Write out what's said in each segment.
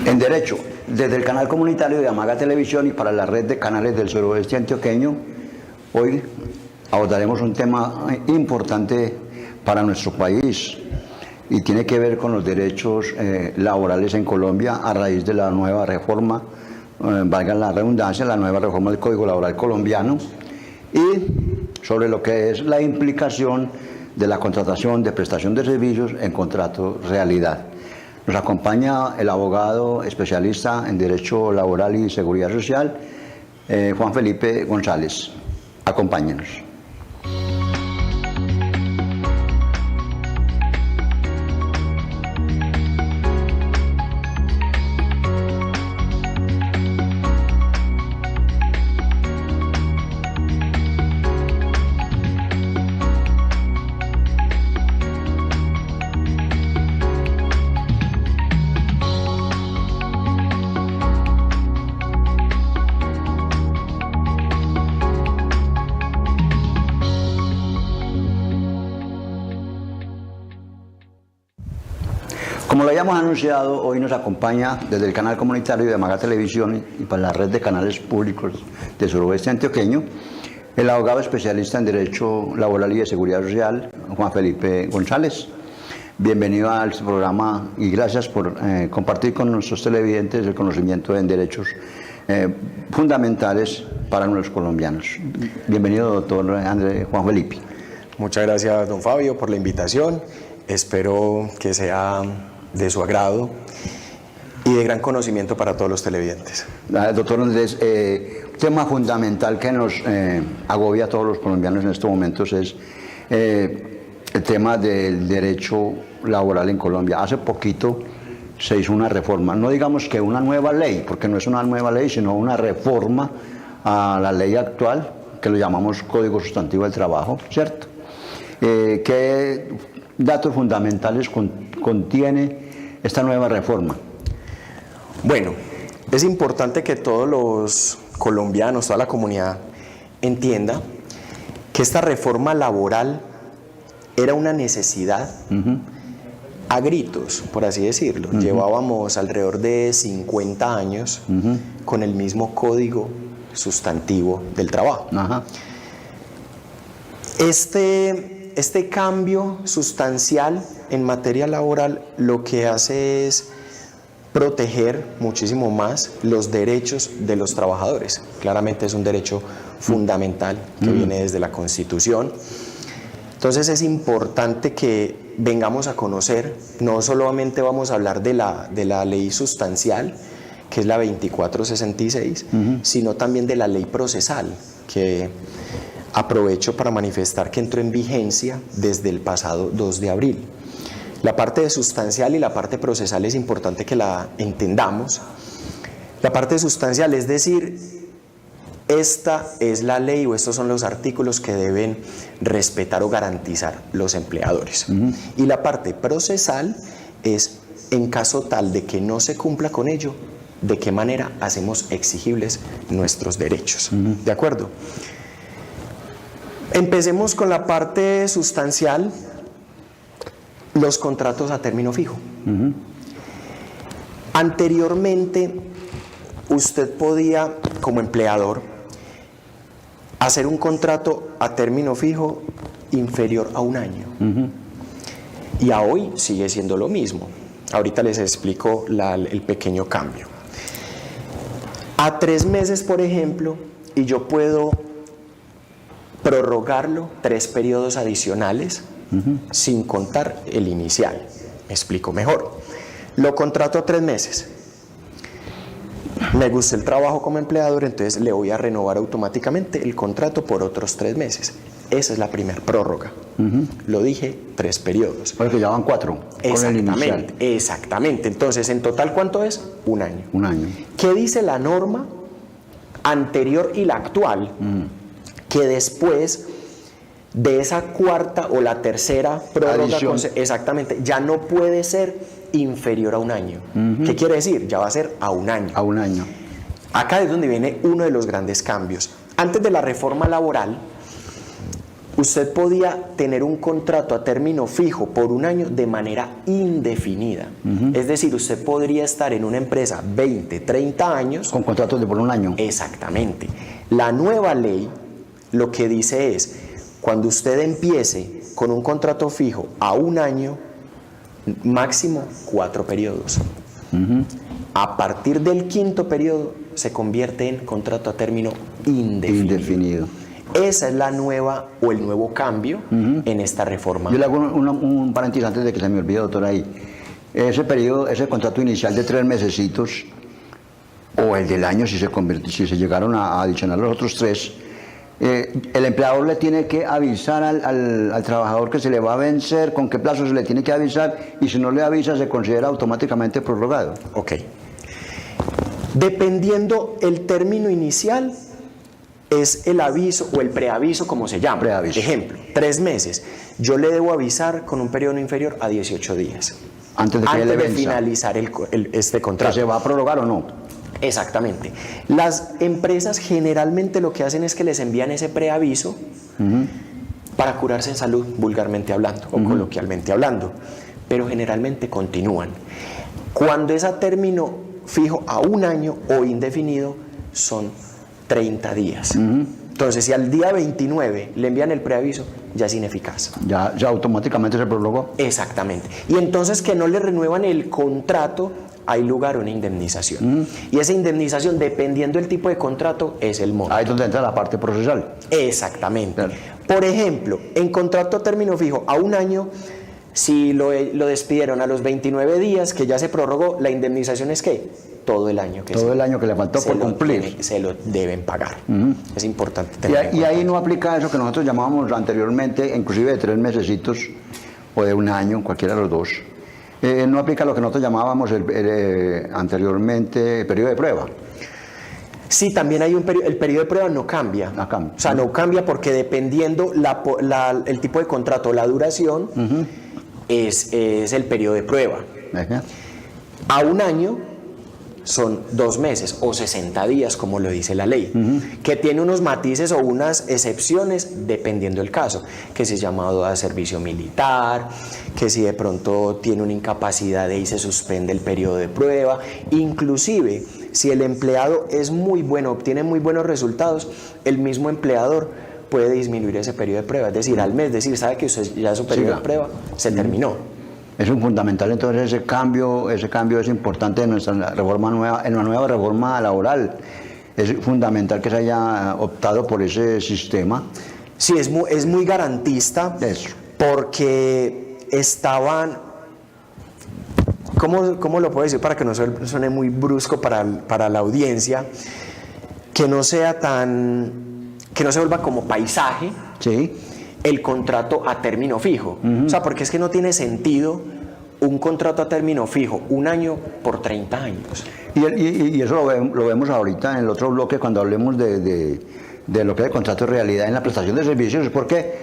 En Derecho, desde el canal comunitario de Amaga Televisión y para la red de canales del suroeste antioqueño, hoy abordaremos un tema importante para nuestro país y tiene que ver con los derechos laborales en Colombia a raíz de la nueva reforma, valga la redundancia, la nueva reforma del Código Laboral colombiano y sobre lo que es la implicación de la contratación de prestación de servicios en contrato realidad. Nos acompaña el abogado especialista en Derecho Laboral y Seguridad Social, Juan Felipe González. Acompáñenos. Como lo habíamos anunciado, hoy nos acompaña desde el canal comunitario de Amaga Televisión y para la red de canales públicos del suroeste antioqueño, el abogado especialista en Derecho Laboral y de Seguridad Social, Juan Felipe González. Bienvenido al programa y gracias por compartir con nuestros televidentes el conocimiento en derechos fundamentales para los colombianos. Bienvenido, doctor Juan Felipe. Muchas gracias, don Fabio, por la invitación. Espero que sea de su agrado y de gran conocimiento para todos los televidentes. Doctor Andrés, un tema fundamental que nos agobia a todos los colombianos en estos momentos es el tema del derecho laboral en Colombia. Hace poquito se hizo una reforma, no digamos que una nueva ley, porque no es una nueva ley, sino una reforma a la ley actual, que lo llamamos Código Sustantivo del Trabajo, ¿cierto? ¿Qué datos fundamentales contiene esta nueva reforma? Bueno, es importante que todos los colombianos, toda la comunidad entienda que esta reforma laboral era una necesidad a gritos, por así decirlo. Llevábamos alrededor de 50 años con el mismo Código Sustantivo del Trabajo. Este cambio sustancial en materia laboral lo que hace es proteger muchísimo más los derechos de los trabajadores. Claramente es un derecho fundamental que viene desde la Constitución. Entonces es importante que vengamos a conocer, no solamente vamos a hablar de la ley sustancial, que es la 2466, sino también de la ley procesal, que aprovecho para manifestar que entró en vigencia desde el pasado 2 de abril. La parte sustancial y la parte procesal es importante que la entendamos. La parte sustancial, es decir, esta es la ley o estos son los artículos que deben respetar o garantizar los empleadores. Y la parte procesal es, en caso tal de que no se cumpla con ello, de qué manera hacemos exigibles nuestros derechos. ¿De acuerdo? Empecemos con la parte sustancial, los contratos a término fijo. Anteriormente, usted podía, como empleador, hacer un contrato a término fijo inferior a un año. Y a hoy sigue siendo lo mismo. Ahorita les explico el pequeño cambio. A 3 meses, por ejemplo, y yo puedo prorrogarlo 3 periodos adicionales sin contar el inicial. Me explico mejor. Lo contrato a 3 meses. Me gusta el trabajo como empleador, entonces le voy a renovar automáticamente el contrato por otros 3 meses. Esa es la primera prórroga. Lo dije, 3 periodos. Porque ya van 4 con el inicial. Exactamente. Entonces, ¿en total cuánto es? 1 año. 1 año. ¿Qué dice la norma anterior y la actual? Que después de esa cuarta o la tercera prórroga, exactamente, ya no puede ser inferior a 1 año. ¿Qué quiere decir? Ya va a ser a 1 año. A 1 año. Acá es donde viene uno de los grandes cambios. Antes de la reforma laboral, usted podía tener un contrato a término fijo por un año de manera indefinida. Es decir, usted podría estar en una empresa 20, 30 años. Con contratos de por un año. Exactamente. La nueva ley lo que dice es, cuando usted empiece con un contrato fijo a un año, máximo 4 periodos. A partir del 5.º periodo se convierte en contrato a término indefinido. Esa es la nueva o el nuevo cambio en esta reforma. Yo le hago un paréntesis antes de que se me olvide, doctor, ahí. Ese periodo, ese contrato inicial de 3 mesecitos, o el del año, si se llegaron a adicionar los otros 3, el empleador le tiene que avisar al trabajador que se le va a vencer, con qué plazo se le tiene que avisar, y si no le avisa se considera automáticamente prorrogado. Ok. Dependiendo el término inicial, es el aviso o el preaviso, como se llama. Preaviso. Ejemplo, 3 meses. Yo le debo avisar con un periodo no inferior a 18 días. Antes de finalizar este contrato. ¿Se va a prorrogar o no? Exactamente. Las empresas generalmente lo que hacen es que les envían ese preaviso para curarse en salud, vulgarmente hablando o coloquialmente hablando, pero generalmente continúan. Cuando es a término fijo a un año o indefinido, son 30 días. Entonces, si al día 29 le envían el preaviso, ya es ineficaz. Ya automáticamente se prorrogó. Exactamente. Y entonces que no le renuevan el contrato, hay lugar a una indemnización. Y esa indemnización, dependiendo del tipo de contrato, es el monto. Ahí es donde entra la parte procesal. Exactamente. Claro. Por ejemplo, en contrato a término fijo a un año, si lo despidieron a los 29 días, que ya se prorrogó, la indemnización es ¿qué? Todo el año que todo el año que le faltó por cumplir. Se lo deben pagar. Es importante tener y ahí no aplica eso que nosotros llamábamos anteriormente, inclusive de 3 mesecitos o de un año, cualquiera de los dos. No aplica lo que nosotros llamábamos anteriormente periodo de prueba. Sí, también hay el periodo de prueba no cambia. No cambia. O sea, no cambia porque dependiendo el tipo de contrato, la duración, es el periodo de prueba. A un año son 2 meses o 60 días, como lo dice la ley, que tiene unos matices o unas excepciones dependiendo del caso, que si es llamado a servicio militar, que si de pronto tiene una incapacidad y se suspende el periodo de prueba, inclusive si el empleado es muy bueno, obtiene muy buenos resultados, el mismo empleador puede disminuir ese periodo de prueba, es decir, al mes, sabe que usted ya su periodo de prueba se terminó. Es un fundamental entonces ese cambio es importante en nuestra reforma nueva, en la nueva reforma laboral. Es fundamental que se haya optado por ese sistema. Sí, es muy garantista. Eso. Porque estaban, ¿cómo lo puedo decir para que no suene muy brusco para la audiencia? Que no se vuelva como paisaje. Sí. El contrato a término fijo. O sea, porque es que no tiene sentido un contrato a término fijo, un año por 30 años. Y eso lo vemos ahorita en el otro bloque cuando hablemos de lo que es el contrato de realidad en la prestación de servicios, porque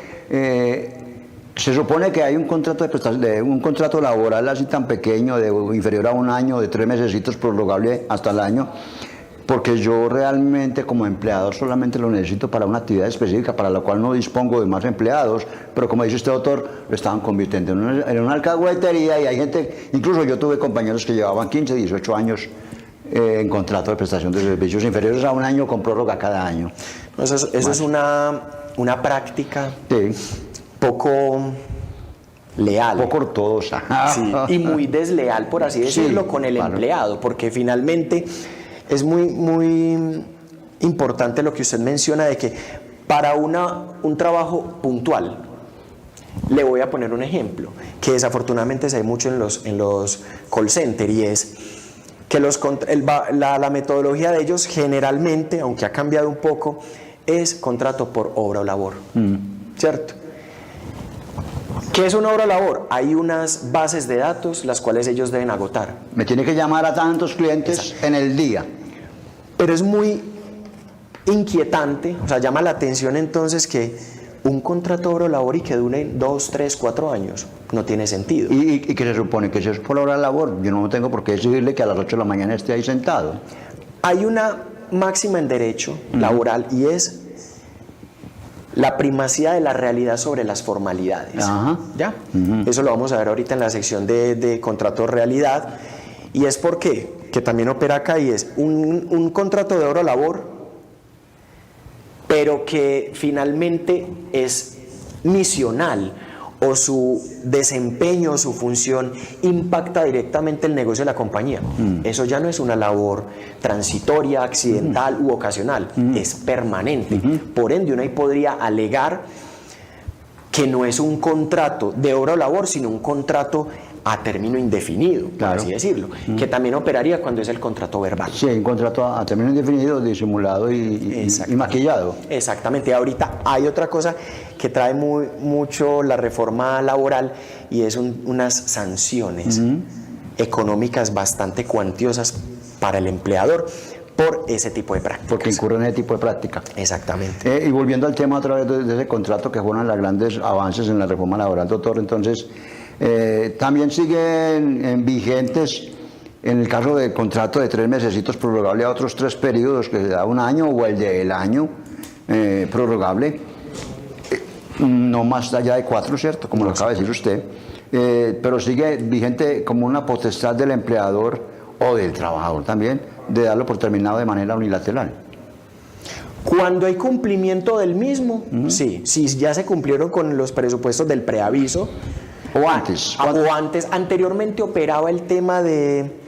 se supone que hay un contrato un contrato laboral así tan pequeño, inferior a un año, de 3 mesecitos, prorrogable hasta el año, porque yo realmente como empleador solamente lo necesito para una actividad específica para la cual no dispongo de más empleados, pero como dice usted, doctor, lo estaban convirtiendo en una alcahuetería, y hay gente, incluso yo tuve compañeros que llevaban 15, 18 años en contrato de prestación de servicios inferiores a un año con prórroga cada año. Eso es una práctica poco leal. Poco ortodoxa. Sí, y muy desleal, por así decirlo, con el empleado, porque finalmente es muy importante lo que usted menciona de que para un trabajo puntual, le voy a poner un ejemplo que desafortunadamente se ve mucho en los call centers, y es que la metodología de ellos generalmente, aunque ha cambiado un poco, es contrato por obra o labor, ¿cierto? ¿Qué es una obra o labor? Hay unas bases de datos las cuales ellos deben agotar. Me tiene que llamar a tantos clientes en el día. Pero es muy inquietante, o sea, llama la atención entonces que un contrato de obra o labor y que dure 2, 3, 4 años no tiene sentido. ¿Y qué se supone? Que si es por obra o labor, yo no tengo por qué decirle que a las 8 de la mañana esté ahí sentado. Hay una máxima en derecho laboral y es La primacía de la realidad sobre las formalidades. Ajá. ¿Ya? Eso lo vamos a ver ahorita en la sección de contrato realidad. Y es porque, que también opera acá, y es un contrato de hora-labor, pero que finalmente es misional, o su desempeño, su función impacta directamente el negocio de la compañía. Eso ya no es una labor transitoria, accidental u ocasional, es permanente. Por ende, uno ahí podría alegar que no es un contrato de hora o labor, sino un contrato a término indefinido, por Claro. así decirlo, que también operaría cuando es el contrato verbal. Sí, hay un contrato a término indefinido, disimulado y maquillado. Exactamente. Ahorita hay otra cosa que trae mucho la reforma laboral, y es unas sanciones económicas bastante cuantiosas para el empleador por ese tipo de prácticas. Porque incurre en ese tipo de práctica. Exactamente. Y volviendo al tema otra vez de ese contrato, que fueron los grandes avances en la reforma laboral, doctor, entonces también siguen vigentes en el caso del contrato de 3 mesecitos prorrogable a otros 3 periodos, que se da 1 año, o el del año prorrogable, no más allá de 4, ¿cierto? Como lo acaba de decir usted, pero sigue vigente como una potestad del empleador o del trabajador también, de darlo por terminado de manera unilateral. Cuando hay cumplimiento del mismo, sí, si ya se cumplieron con los presupuestos del preaviso, O antes. anteriormente operaba el tema de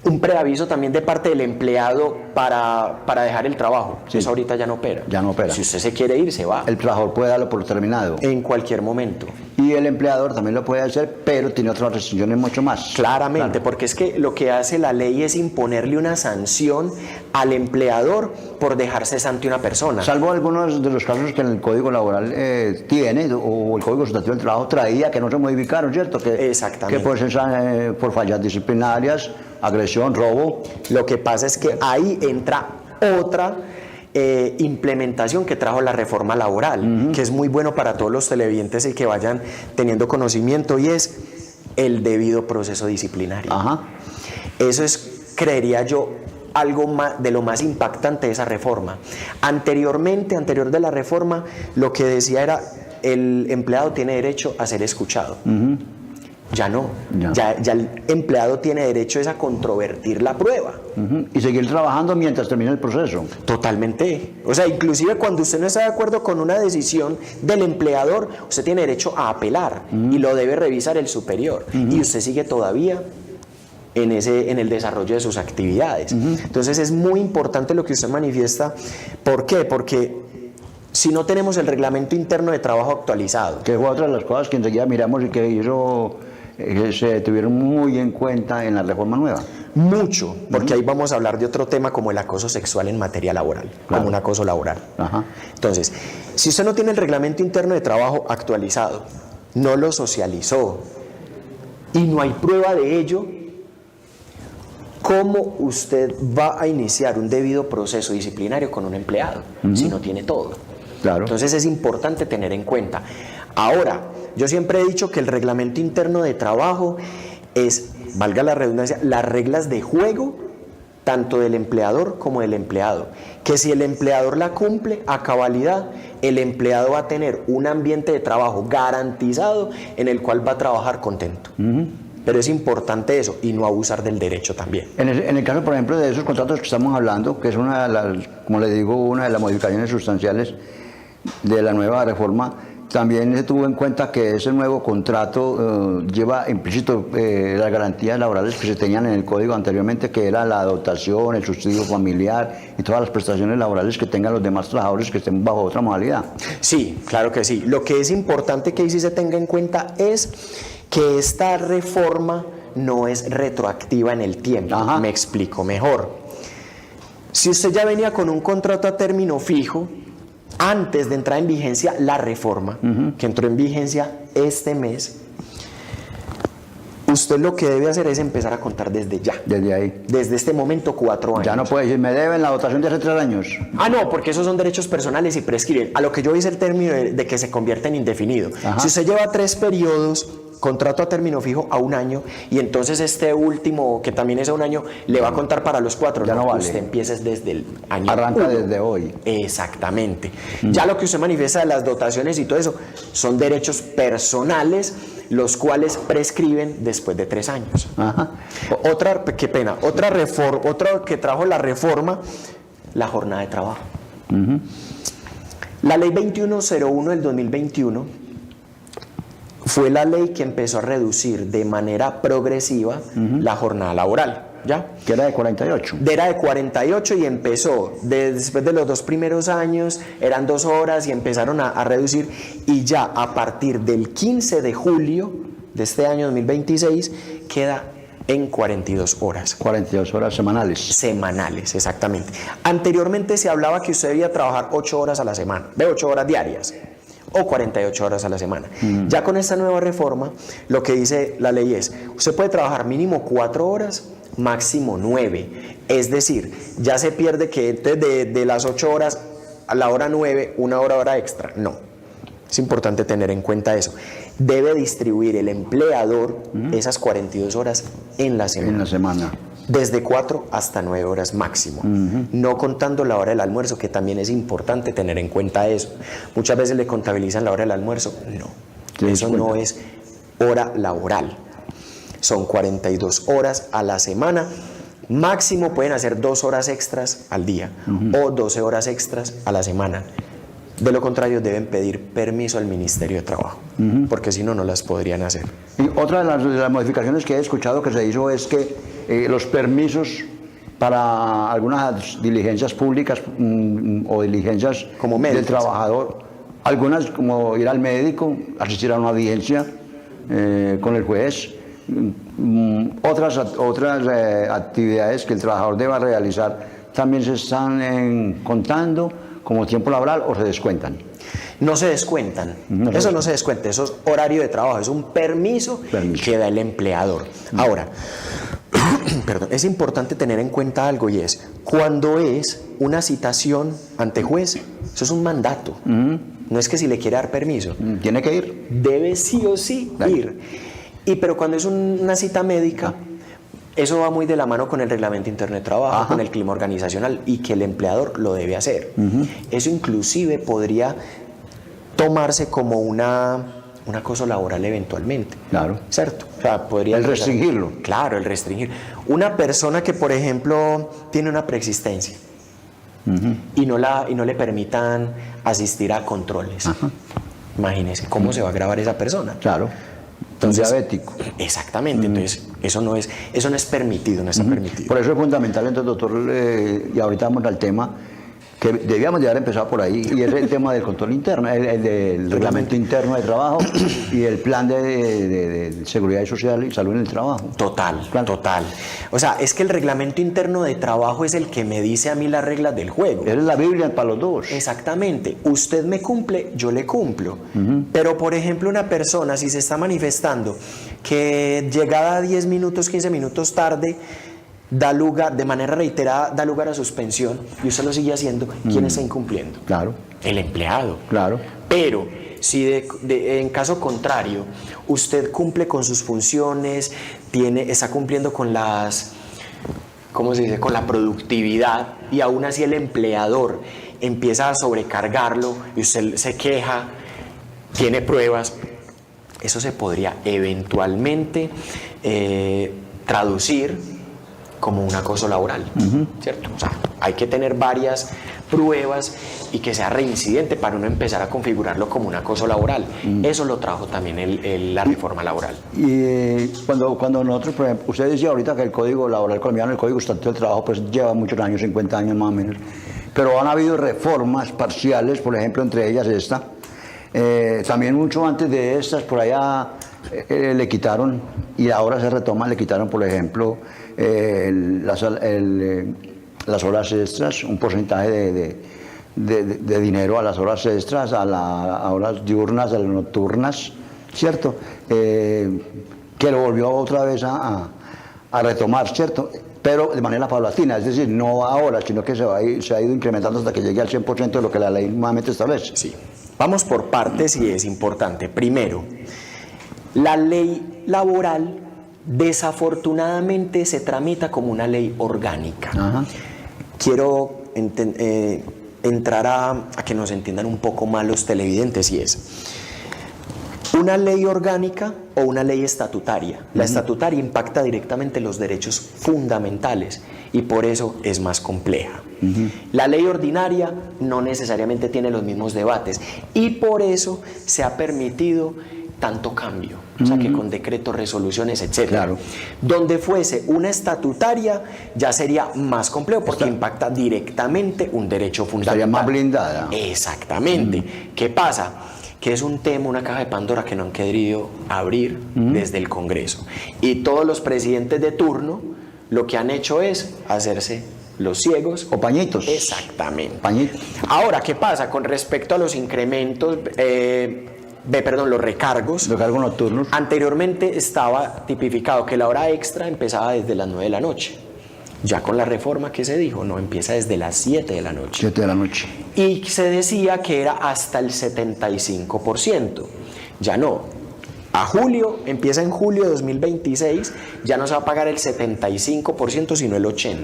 un preaviso también de parte del empleado para dejar el trabajo. Sí. Eso ahorita ya no opera. Ya no opera. Si usted se quiere ir, se va. El trabajador puede darlo por terminado. En cualquier momento. Y el empleador también lo puede hacer, pero tiene otras restricciones mucho más. Claramente, Claro. porque es que lo que hace la ley es imponerle una sanción al empleador por dejar cesante una persona. Salvo algunos de los casos que en el Código Laboral tiene, o el Código Sustantivo del Trabajo traía, que no se modificaron, ¿cierto? Exactamente. Que pues, por fallas disciplinarias, agresión, robo. Lo que pasa es que ahí entra otra implementación que trajo la reforma laboral, que es muy bueno para todos los televidentes y que vayan teniendo conocimiento, y es el debido proceso disciplinario. Ajá. Eso es, creería yo, algo de lo más impactante de esa reforma. Anterior de la reforma, lo que decía era: el empleado tiene derecho a ser escuchado. Ya no. Ya el empleado tiene derecho a controvertir la prueba. Y seguir trabajando mientras termina el proceso. Totalmente. O sea, inclusive cuando usted no está de acuerdo con una decisión del empleador, usted tiene derecho a apelar y lo debe revisar el superior. Y usted sigue todavía en el desarrollo de sus actividades. Entonces es muy importante lo que usted manifiesta. ¿Por qué? Porque si no tenemos el reglamento interno de trabajo actualizado, Que fue otra de las cosas que enseguida miramos y que eso se tuvieron muy en cuenta en la reforma nueva. mucho, porque ahí vamos a hablar de otro tema como el acoso sexual en materia laboral, como un acoso laboral. Ajá. Entonces, si usted no tiene el reglamento interno de trabajo actualizado, no lo socializó y no hay prueba de ello, ¿cómo usted va a iniciar un debido proceso disciplinario con un empleado si no tiene todo? Claro. Entonces es importante tener en cuenta. Ahora, yo siempre he dicho que el reglamento interno de trabajo es, valga la redundancia, las reglas de juego tanto del empleador como del empleado. Que si el empleador la cumple a cabalidad, el empleado va a tener un ambiente de trabajo garantizado en el cual va a trabajar contento. Pero es importante eso y no abusar del derecho también. En el caso, por ejemplo, de esos contratos que estamos hablando, que es una de las, como le digo, una de las modificaciones sustanciales de la nueva reforma, también se tuvo en cuenta que ese nuevo contrato lleva implícito las garantías laborales que se tenían en el código anteriormente, que era la dotación, el subsidio familiar y todas las prestaciones laborales que tengan los demás trabajadores que estén bajo otra modalidad. Sí, claro que sí. Lo que es importante que ahí sí se tenga en cuenta es que esta reforma no es retroactiva en el tiempo. Ajá. Me explico mejor. Si usted ya venía con un contrato a término fijo, antes de entrar en vigencia la reforma, que entró en vigencia este mes, usted lo que debe hacer es empezar a contar desde ya. Desde ahí. Desde este momento, 4 años. Ya no puede decir, me deben la dotación de hace 3 años. Ah, no, porque esos son derechos personales y prescriben. A lo que yo hice el término de que se convierte en indefinido. Ajá. Si usted lleva 3 periodos contrato a término fijo a 1 año y entonces este último, que también es a 1 año, le va a contar para los 4. Ya no vale. Usted empieza desde el año Arranca 1. desde hoy. Exactamente. Ya lo que usted manifiesta de las dotaciones y todo eso son derechos personales, los cuales prescriben después de 3 años. Ajá. Otra, qué pena, otra que trajo la reforma, la jornada de trabajo. La ley 2101 del 2021 fue la ley que empezó a reducir de manera progresiva la jornada laboral, ¿ya? Que era de 48. Era de 48 y empezó, después de los 2 primeros años, eran 2 horas y empezaron a reducir, y ya a partir del 15 de julio de este año 2026 queda en 42 horas. 42 horas semanales. Semanales, exactamente. Anteriormente se hablaba que usted debía trabajar 8 horas a la semana, de 8 horas diarias o 48 horas a la semana. Ya con esta nueva reforma, lo que dice la ley es, usted puede trabajar mínimo 4 horas, máximo 9. Es decir, ya se pierde que de las 8 horas a la hora 9, 1 hora extra. No. Es importante tener en cuenta eso. Debe distribuir el empleador esas 42 horas en la semana. En la semana. Desde 4 hasta 9 horas máximo. No contando la hora del almuerzo, que también es importante tener en cuenta eso. Muchas veces le contabilizan la hora del almuerzo. No. Eso no es hora laboral. Son 42 horas a la semana. Máximo pueden hacer 2 horas extras al día o 12 horas extras a la semana. De lo contrario, deben pedir permiso al Ministerio de Trabajo, porque si no, no las podrían hacer. Y otra de las modificaciones que he escuchado que se hizo es que los permisos para algunas diligencias públicas o diligencias como del trabajador, algunas como ir al médico, asistir a una audiencia con el juez, otras actividades que el trabajador deba realizar también se están contando como tiempo laboral o se descuentan. No se descuentan, eso no se descuenta, eso es horario de trabajo, es un permiso que da el empleador. Ahora, perdón, es importante tener en cuenta algo, y es, cuando es una citación ante juez, eso es un mandato, no es que si le quiere dar permiso. Tiene que ir. Debe sí o sí ir. Pero cuando es una cita médica, eso va muy de la mano con el reglamento interno de trabajo, con el clima organizacional, y que el empleador lo debe hacer. Eso inclusive podría tomarse como un acoso laboral eventualmente. Claro. ¿Cierto? O sea, podría el restringirlo. Claro, el restringir. Una persona que, por ejemplo, tiene una preexistencia y no le permitan asistir a controles. Imagínese cómo se va a grabar esa persona. Claro. Entonces, diabético. Exactamente, entonces eso no es permitido, no está permitido. Por eso es fundamental, entonces, doctor, y ahorita vamos al tema que debíamos de haber empezado por ahí, y es el tema del control interno, el del reglamento interno de trabajo y el plan de seguridad social y salud en el trabajo. Total. O sea, es que el reglamento interno de trabajo es el que me dice a mí las reglas del juego. Es la Biblia para los dos. Exactamente. Usted me cumple, yo le cumplo. Pero, por ejemplo, una persona, si se está manifestando que llegada 10 minutos, 15 minutos tarde, da lugar, de manera reiterada, da lugar a suspensión, y usted lo sigue haciendo, ¿quién está incumpliendo? Claro. El empleado. Claro. Pero si en caso contrario usted cumple con sus funciones, está cumpliendo con con la productividad, y aún así el empleador empieza a sobrecargarlo y usted se queja, tiene pruebas, eso se podría eventualmente traducir como un acoso laboral, ¿cierto? O sea, hay que tener varias pruebas y que sea reincidente para uno empezar a configurarlo como un acoso laboral. Eso lo trajo también la reforma laboral. Y cuando nosotros, por ejemplo, usted decía ahorita que el Código Laboral colombiano, el Código Estatuto del Trabajo, pues lleva muchos años, 50 años más o menos, pero han habido reformas parciales, por ejemplo, entre ellas esta. También mucho antes de estas, por allá le quitaron, y ahora se retoma, le quitaron, por ejemplo, las horas extras, un porcentaje de dinero a las horas extras, a horas diurnas, a las nocturnas, ¿cierto? Que lo volvió otra vez a retomar, ¿cierto? Pero de manera paulatina, es decir, no ahora, sino que se ha ido incrementando hasta que llegue al 100% de lo que la ley nuevamente establece. Sí. Vamos por partes, y es importante. Primero, La ley laboral desafortunadamente se tramita como una ley orgánica. Ajá. Quiero entrar a que nos entiendan un poco más los televidentes, y es una ley orgánica o una ley estatutaria. La estatutaria impacta directamente los derechos fundamentales y por eso es más compleja. La ley ordinaria no necesariamente tiene los mismos debates y por eso se ha permitido tanto cambio, o sea que con decretos, resoluciones, etc. Claro. Donde fuese una estatutaria ya sería más complejo porque impacta directamente un derecho fundamental. Estaría más blindada. Exactamente. ¿Qué pasa? Que es un tema, una caja de Pandora que no han querido abrir desde el Congreso. Y todos los presidentes de turno lo que han hecho es hacerse los ciegos. O pañitos. Exactamente. Pañitos. Ahora, ¿qué pasa con respecto a los incrementos, los recargos? Los cargos nocturnos. Anteriormente estaba tipificado que la hora extra empezaba desde las 9 de la noche. Ya con la reforma que se dijo, no, empieza desde las 7 de la noche. 7 de la noche. Y se decía que era hasta el 75%. Ya no. Empieza en julio de 2026, ya no se va a pagar el 75%, sino el 80%.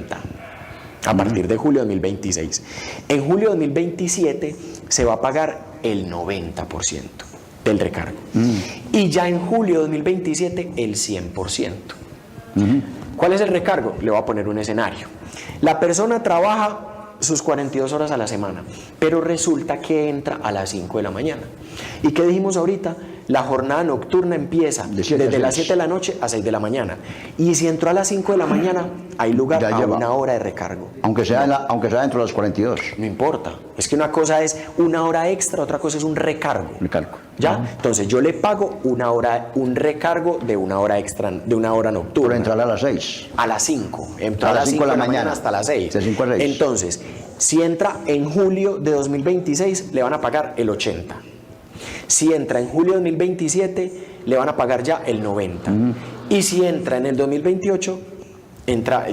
A partir de julio de 2026. En julio de 2027 se va a pagar el 90% del recargo. Y ya en julio de 2027 el 100%. ¿Cuál es el recargo? Le voy a poner un escenario. La persona trabaja sus 42 horas a la semana, pero resulta que entra a las 5 de la mañana. ¿Y qué dijimos ahorita? La jornada nocturna empieza desde las 7 de la noche a 6 de la mañana. Y si entró a las 5 de la mañana, hay lugar a una hora de recargo. Aunque sea dentro de las 42. No importa. Es que una cosa es una hora extra, otra cosa es un recargo. Recargo. ¿Ya? Entonces yo le pago un recargo de una hora extra, de una hora nocturna. Por entrar a las 6. A las 5. Entró a las 5 de la mañana hasta las 6. De 5 a 6. Entonces, si entra en julio de 2026, le van a pagar el 80%. Si entra en julio de 2027, le van a pagar ya el 90%. Y si entra en el 2028,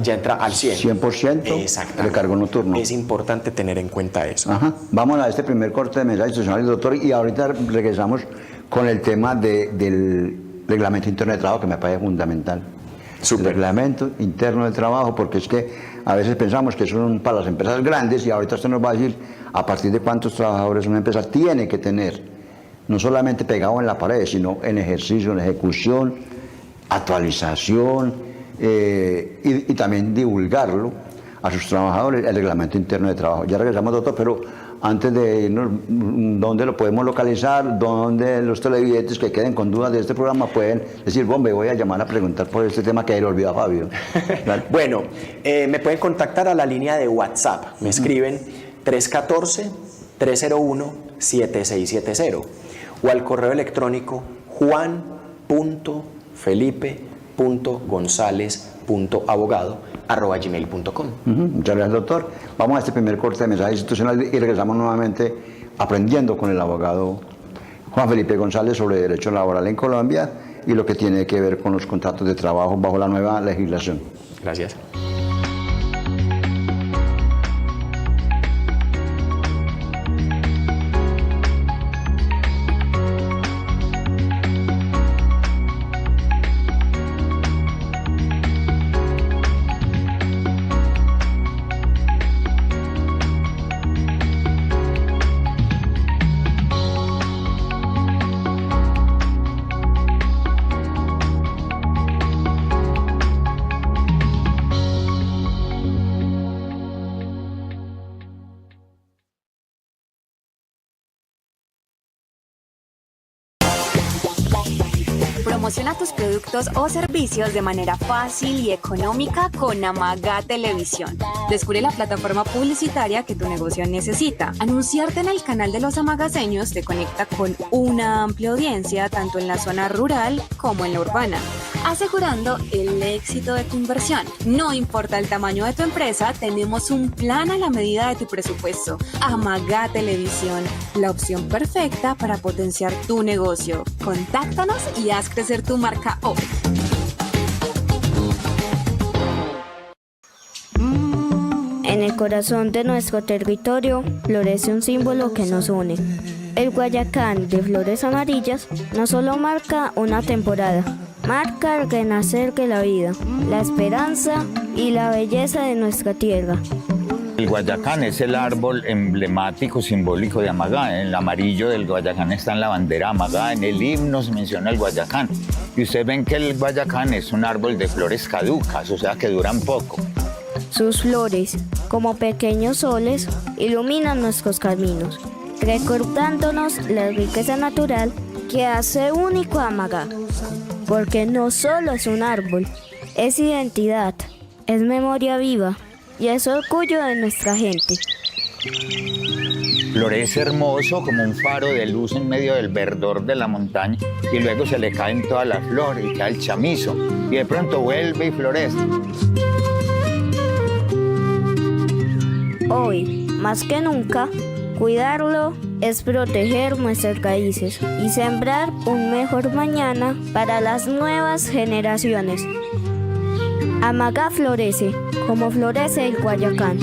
ya entra al 100%. 100% recargo nocturno. Es importante tener en cuenta eso. Ajá. Vamos a este primer corte de mensajes institucionales, doctor, y ahorita regresamos con el tema del reglamento interno de trabajo, que me parece fundamental. Súper. El reglamento interno de trabajo, porque es que a veces pensamos que son para las empresas grandes y ahorita usted nos va a decir a partir de cuántos trabajadores una empresa tiene que tener. No solamente pegado en la pared, sino en ejercicio, en ejecución, actualización y también divulgarlo a sus trabajadores, el reglamento interno de trabajo. Ya regresamos, doctor, pero antes de irnos, ¿dónde lo podemos localizar? ¿Dónde los televidentes que queden con dudas de este programa pueden decir, bombe, voy a llamar a preguntar por este tema que le olvidó a Fabio? Bueno, me pueden contactar a la línea de WhatsApp. Me escriben 314-301-7670. O al correo electrónico juan.felipe.gonzalez.abogado@gmail.com. Muchas gracias, doctor. Vamos a este primer corte de mensajes institucionales y regresamos nuevamente aprendiendo con el abogado Juan Felipe González sobre derecho laboral en Colombia y lo que tiene que ver con los contratos de trabajo bajo la nueva legislación. Gracias. Promociona tus productos o servicios de manera fácil y económica con Amaga Televisión. Descubre la plataforma publicitaria que tu negocio necesita. Anunciarte en el canal de los amagaseños te conecta con una amplia audiencia tanto en la zona rural como en la urbana, asegurando el éxito de tu inversión. No importa el tamaño de tu empresa, tenemos un plan a la medida de tu presupuesto. Amaga Televisión, la opción perfecta para potenciar tu negocio. Contáctanos y haz crecer tu marca hoy. En el corazón de nuestro territorio florece un símbolo que nos une. El Guayacán de flores amarillas no solo marca una temporada, marca el renacer de la vida, la esperanza y la belleza de nuestra tierra. El Guayacán es el árbol emblemático, simbólico de Amagá. En el amarillo del Guayacán está en la bandera Amagá, en el himno se menciona el Guayacán. Y ustedes ven que el Guayacán es un árbol de flores caducas, o sea que duran poco. Sus flores, como pequeños soles, iluminan nuestros caminos, recordándonos la riqueza natural que hace único a Amagá. Porque no solo es un árbol, es identidad, es memoria viva y es orgullo de nuestra gente. Florece hermoso como un faro de luz en medio del verdor de la montaña y luego se le caen todas las flores y queda el chamizo y de pronto vuelve y florece. Hoy, más que nunca, cuidarlo es proteger nuestras raíces y sembrar un mejor mañana para las nuevas generaciones. Amagá florece, como florece el Guayacán.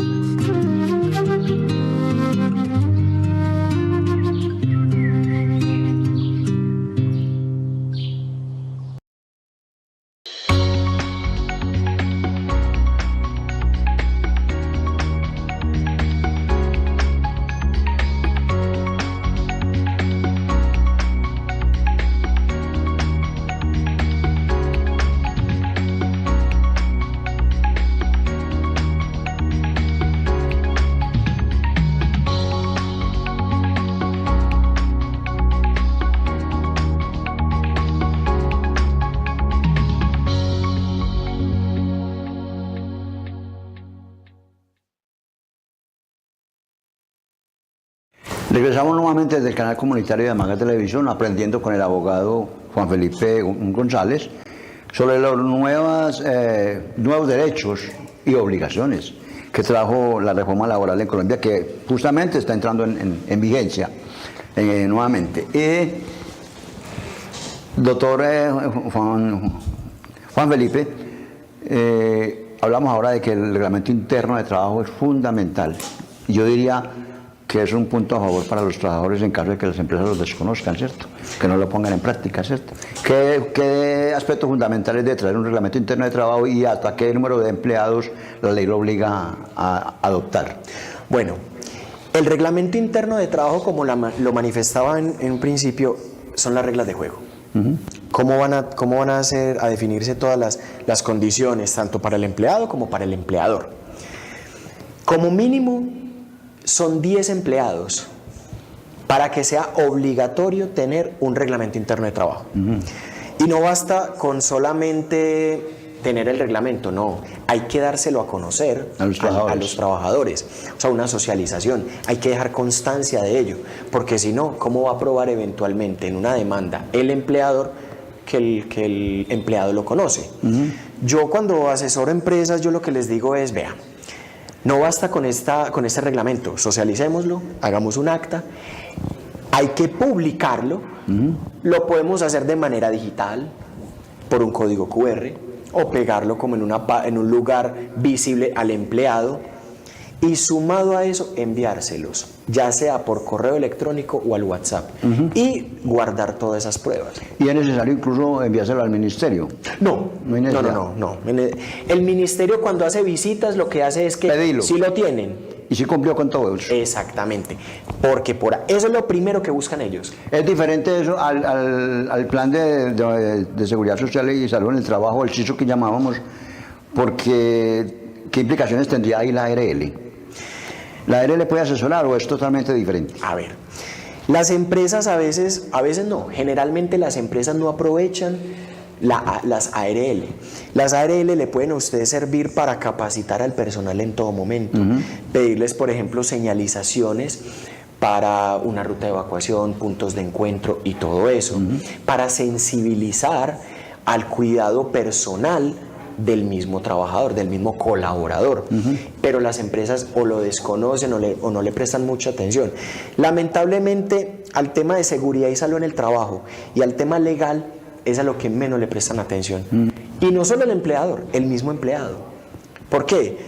Regresamos nuevamente desde el canal comunitario de Amagá Televisión, aprendiendo con el abogado Juan Felipe González sobre los nuevos derechos y obligaciones que trajo la reforma laboral en Colombia, que justamente está entrando en vigencia nuevamente. Doctor Juan Felipe, hablamos ahora de que el reglamento interno de trabajo es fundamental. Yo diría que es un punto a favor para los trabajadores en caso de que las empresas los desconozcan, ¿cierto? Que no lo pongan en práctica, ¿cierto? ¿Qué aspectos fundamentales de traer un reglamento interno de trabajo y hasta qué número de empleados la ley lo obliga a adoptar? Bueno, el reglamento interno de trabajo, como lo manifestaba en un principio, son las reglas de juego. ¿Cómo van a definirse todas las condiciones, tanto para el empleado como para el empleador? Como mínimo, son 10 empleados para que sea obligatorio tener un reglamento interno de trabajo. Y no basta con solamente tener el reglamento, no, hay que dárselo a conocer a los trabajadores, o sea, una socialización, hay que dejar constancia de ello, porque si no, ¿cómo va a probar eventualmente en una demanda el empleador que el empleado lo conoce? Yo cuando asesoro empresas, yo lo que les digo es, vea, no basta con este reglamento, socialicémoslo, hagamos un acta, hay que publicarlo, lo podemos hacer de manera digital, por un código QR, o pegarlo como en un lugar visible al empleado, y sumado a eso, enviárselos, ya sea por correo electrónico o al WhatsApp, y guardar todas esas pruebas. ¿Y es necesario incluso enviárselo al ministerio? No. El ministerio, cuando hace visitas, lo que hace es que pedirlo. Si lo tienen. ¿Y si cumplió con todo eso? Exactamente, porque eso es lo primero que buscan ellos. ¿Es diferente eso al plan de seguridad social y salud en el trabajo, el CISO que llamábamos? Porque, ¿qué implicaciones tendría ahí la ARL? ¿La ARL puede asesorar o es totalmente diferente? A ver, las empresas a veces no, generalmente las empresas no aprovechan las ARL. Las ARL le pueden a ustedes servir para capacitar al personal en todo momento, pedirles, por ejemplo, señalizaciones para una ruta de evacuación, puntos de encuentro y todo eso, para sensibilizar al cuidado personal del mismo trabajador, del mismo colaborador, pero las empresas o lo desconocen o no le prestan mucha atención. Lamentablemente, al tema de seguridad y salud en el trabajo y al tema legal es a lo que menos le prestan atención. Y no solo el empleador, el mismo empleado. ¿Por qué?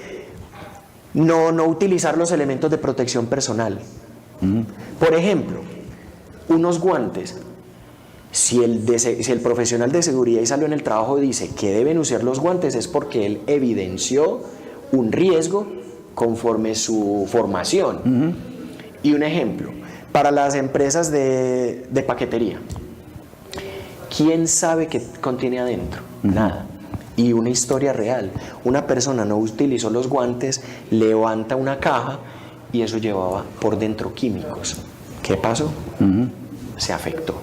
No utilizar los elementos de protección personal. Por ejemplo, unos guantes. Si el profesional de seguridad y salud en el trabajo dice que deben usar los guantes, es porque él evidenció un riesgo conforme su formación. Y un ejemplo, para las empresas de paquetería, ¿quién sabe qué contiene adentro? Nada. Y una historia real, una persona no utilizó los guantes, levanta una caja y eso llevaba por dentro químicos. ¿Qué pasó? Se afectó.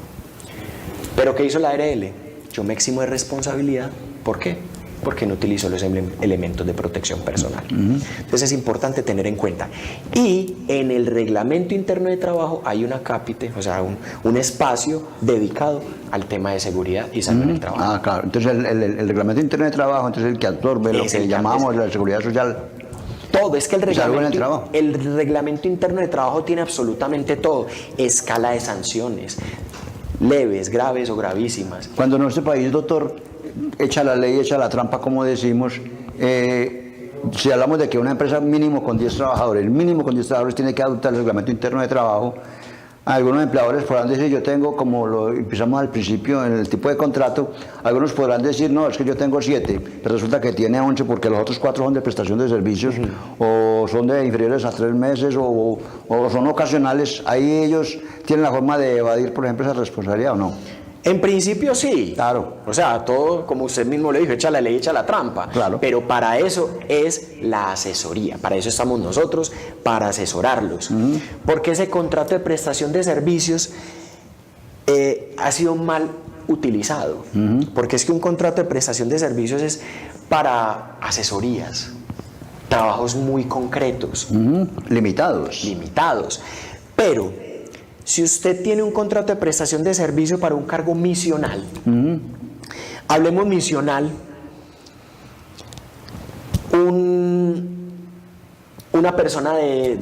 ¿Pero qué hizo la ARL? Yo me eximo de responsabilidad. ¿Por qué? Porque no utilizó los elementos de protección personal. Entonces es importante tener en cuenta. Y en el reglamento interno de trabajo hay una cápite, o sea, un espacio dedicado al tema de seguridad y salud en el trabajo. Ah, claro. Entonces el reglamento interno de trabajo, entonces el que absorbe lo que llamamos la seguridad social. Todo, es que el reglamento interno de trabajo tiene absolutamente todo. Escala de sanciones, leves, graves o gravísimas. Cuando nuestro país, doctor, echa la ley, echa la trampa, como decimos, si hablamos de que una empresa mínimo con 10 trabajadores, el mínimo con 10 trabajadores tiene que adoptar el reglamento interno de trabajo, algunos empleadores podrán decir, yo tengo, como lo empezamos al principio en el tipo de contrato, algunos podrán decir, no, es que yo tengo 7, pero resulta que tiene 11 porque los otros 4 son de prestación de servicios, o son de inferiores a 3 meses, o son ocasionales. Ahí ellos tienen la forma de evadir, por ejemplo, esa responsabilidad, ¿o no? En principio sí. Claro. O sea, todo, como usted mismo le dijo, echa la ley, echa la trampa. Claro. Pero para eso es la asesoría. Para eso estamos nosotros, para asesorarlos. Porque ese contrato de prestación de servicios ha sido mal utilizado. Porque es que un contrato de prestación de servicios es para asesorías, trabajos muy concretos. Limitados. Pero si usted tiene un contrato de prestación de servicio para un cargo misional, hablemos misional, una persona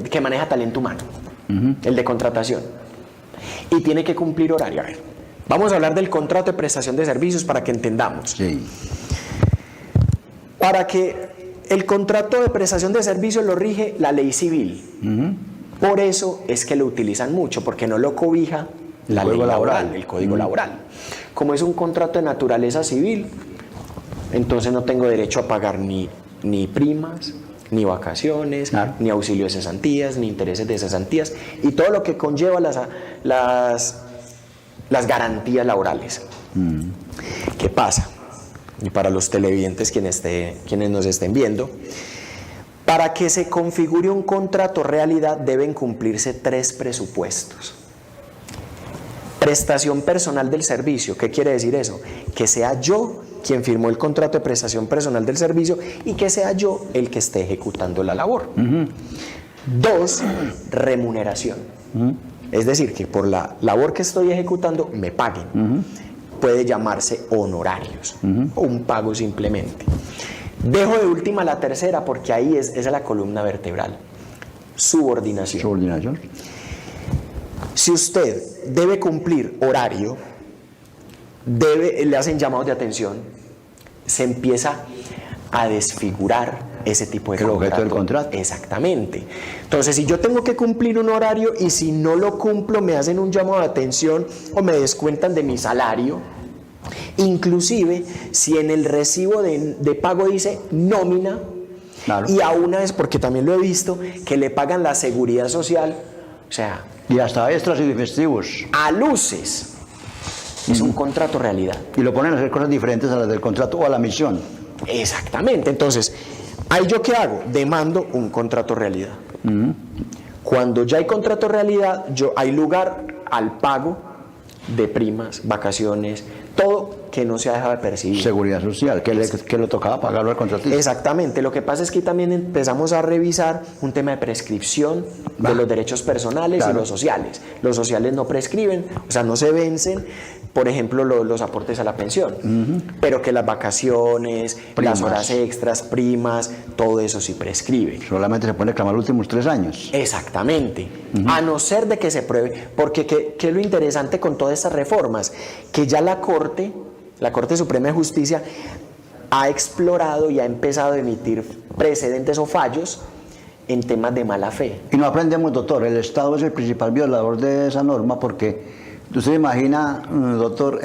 que maneja talento humano, el de contratación, y tiene que cumplir horario. A ver, vamos a hablar del contrato de prestación de servicios para que entendamos. Sí. Para que el contrato de prestación de servicios lo rige la ley civil. Por eso es que lo utilizan mucho, porque no lo cobija la ley laboral, el código laboral. Como es un contrato de naturaleza civil, entonces no tengo derecho a pagar ni primas, ni vacaciones, ni auxilio de cesantías, ni intereses de cesantías, y todo lo que conlleva las garantías laborales. ¿Qué pasa? Y para los televidentes quienes nos estén viendo, para que se configure un contrato realidad deben cumplirse 3 presupuestos. Prestación personal del servicio. ¿Qué quiere decir eso? Que sea yo quien firmó el contrato de prestación personal del servicio y que sea yo el que esté ejecutando la labor. 2, remuneración. Es decir, que por la labor que estoy ejecutando me paguen. Puede llamarse honorarios o un pago simplemente. Dejo de última la tercera porque ahí esa es la columna vertebral. Subordinación. Si usted debe cumplir horario, le hacen llamados de atención, se empieza a desfigurar ese tipo de contrato. El objeto del contrato. Exactamente. Entonces, si yo tengo que cumplir un horario y si no lo cumplo me hacen un llamado de atención o me descuentan de mi salario, inclusive si en el recibo de pago dice nómina, y a una vez, porque también lo he visto, que le pagan la seguridad social, o sea, y hasta extras y festivos, a luces, es un contrato realidad. Y lo ponen a hacer cosas diferentes a las del contrato o a la misión. Exactamente. Entonces, ¿ahí yo qué hago? Demando un contrato realidad. Cuando ya hay contrato realidad, hay lugar al pago de primas, vacaciones, todo que no se ha dejado de percibir. Seguridad social, que le tocaba pagarlo al contratista. Exactamente. Lo que pasa es que también empezamos a revisar un tema de prescripción de los derechos personales y los sociales. Los sociales no prescriben, o sea, no se vencen, por ejemplo, los aportes a la pensión, pero que las vacaciones, las horas extras, primas, todo eso sí prescribe. Solamente se puede reclamar los últimos 3 años. Exactamente, a no ser de que se pruebe, porque ¿qué es lo interesante con todas estas reformas? Que ya la Corte Suprema de Justicia ha explorado y ha empezado a emitir precedentes o fallos en temas de mala fe. Y no aprendemos, doctor, el Estado es el principal violador de esa norma porque ¿Usted se imagina, doctor,